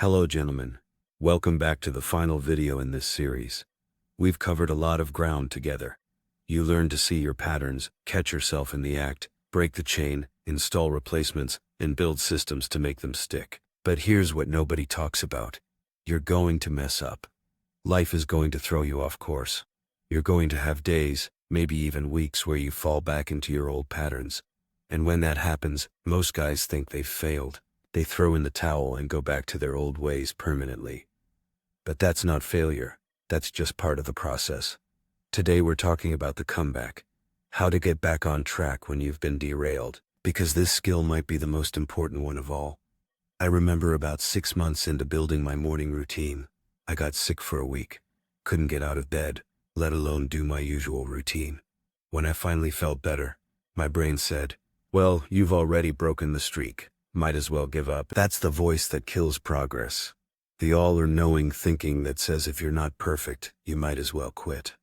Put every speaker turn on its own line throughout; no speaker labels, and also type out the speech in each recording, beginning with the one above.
Hello gentlemen, welcome back to the final video in this series. We've covered a lot of ground together. You learned to see your patterns, catch yourself in the act, break the chain, install replacements, and build systems to make them stick. But here's what nobody talks about. You're going to mess up. Life is going to throw you off course. You're going to have days, maybe even weeks, where you fall back into your old patterns. And when that happens, most guys think they've failed. They throw in the towel and go back to their old ways permanently. But that's not failure. That's just part of the process. Today we're talking about the comeback. How to get back on track when you've been derailed. Because this skill might be the most important one of all. I remember about 6 months into building my morning routine, I got sick for a week. Couldn't get out of bed, let alone do my usual routine. When I finally felt better, my brain said, "Well, you've already broken the streak. Might as well give up." That's the voice that kills progress. The all-or-knowing thinking that says if you're not perfect, you might as well quit.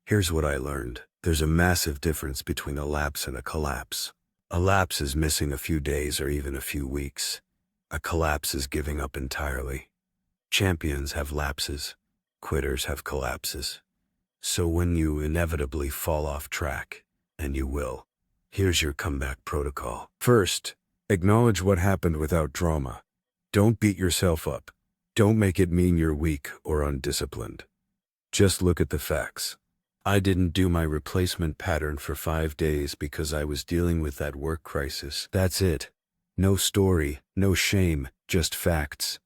Here's what I learned. There's a massive difference between a lapse and a collapse. A lapse is missing a few days or even a few weeks. A collapse is giving up entirely. Champions have lapses. Quitters have collapses. So when you inevitably fall off track, and you will, here's your comeback protocol. First, acknowledge what happened without drama. Don't beat yourself up. Don't make it mean you're weak or undisciplined. Just look at the facts. I didn't do my replacement pattern for 5 days because I was dealing with that work crisis. That's it. No story, no shame, just facts.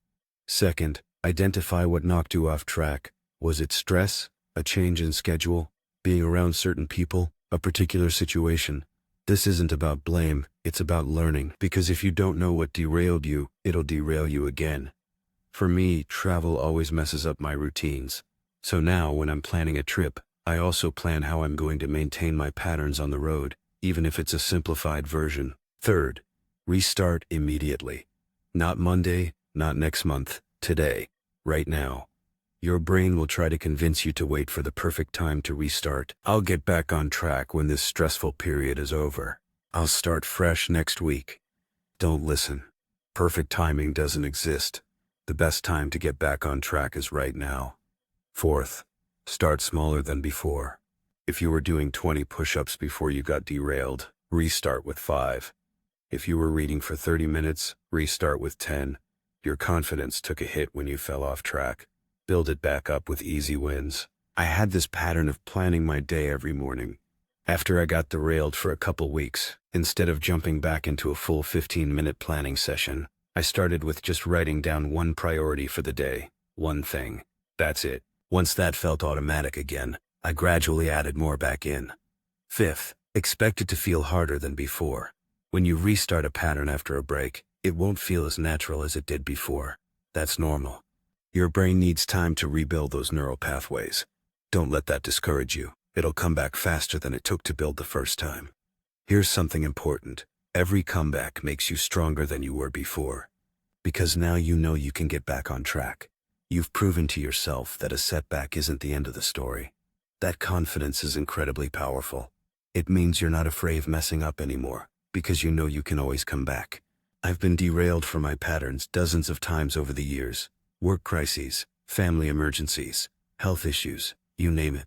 Second, identify what knocked you off track. Was it stress, a change in schedule, being around certain people, a particular situation? This isn't about blame, it's about learning. Because if you don't know what derailed you, it'll derail you again. For me, travel always messes up my routines. So now when I'm planning a trip, I also plan how I'm going to maintain my patterns on the road, even if it's a simplified version. Third, restart immediately. Not Monday, not next month, today, right now. Your brain will try to convince you to wait for the perfect time to restart. I'll get back on track when this stressful period is over. I'll start fresh next week. Don't listen. Perfect timing doesn't exist. The best time to get back on track is right now. Fourth, start smaller than before. If you were doing 20 push-ups before you got derailed, restart with 5. If you were reading for 30 minutes, restart with 10. Your confidence took a hit when you fell off track. Build it back up with easy wins. I had this pattern of planning my day every morning. After I got derailed for a couple weeks, instead of jumping back into a full 15-minute planning session, I started with just writing down one priority for the day, one thing. That's it. Once that felt automatic again, I gradually added more back in. Fifth, expect it to feel harder than before. When you restart a pattern after a break, it won't feel as natural as it did before. That's normal. Your brain needs time to rebuild those neural pathways. Don't let that discourage you. It'll come back faster than it took to build the first time. Here's something important. Every comeback makes you stronger than you were before. Because now you know you can get back on track. You've proven to yourself that a setback isn't the end of the story. That confidence is incredibly powerful. It means you're not afraid of messing up anymore, because you know you can always come back. I've been derailed from my patterns dozens of times over the years. Work crises, family emergencies, health issues, you name it.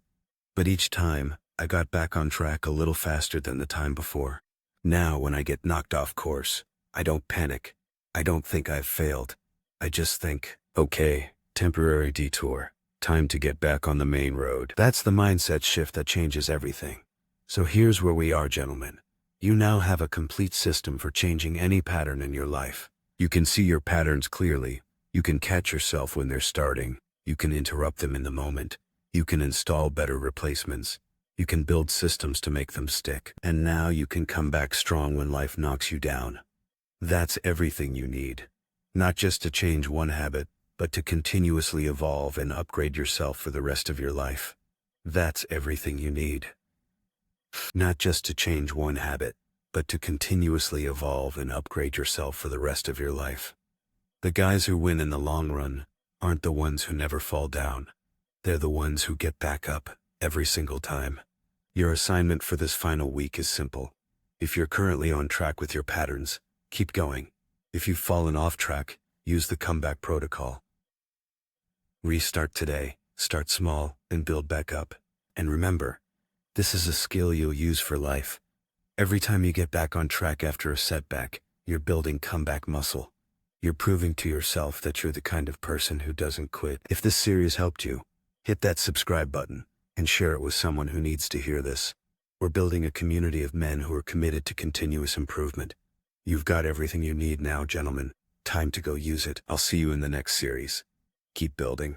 But each time, I got back on track a little faster than the time before. Now when I get knocked off course, I don't panic. I don't think I've failed. I just think, okay, temporary detour. Time to get back on the main road. That's the mindset shift that changes everything. So here's where we are, gentlemen. You now have a complete system for changing any pattern in your life. You can see your patterns clearly. You can catch yourself when they're starting. You can interrupt them in the moment. You can install better replacements. You can build systems to make them stick. And now you can come back strong when life knocks you down. That's everything you need. Not just to change one habit, but to continuously evolve and upgrade yourself for the rest of your life. That's everything you need. Not just to change one habit, but to continuously evolve and upgrade yourself for the rest of your life. The guys who win in the long run aren't the ones who never fall down. They're the ones who get back up every single time. Your assignment for this final week is simple. If you're currently on track with your patterns, keep going. If you've fallen off track, Use the comeback protocol. Restart today, start small, and build back up. And remember, this is a skill you'll use for life. Every time you get back on track after a setback, you're building comeback muscle. You're proving to yourself that you're the kind of person who doesn't quit. If this series helped you, hit that subscribe button and share it with someone who needs to hear this. We're building a community of men who are committed to continuous improvement. You've got everything you need now, gentlemen. Time to go use it. I'll see you in the next series. Keep building.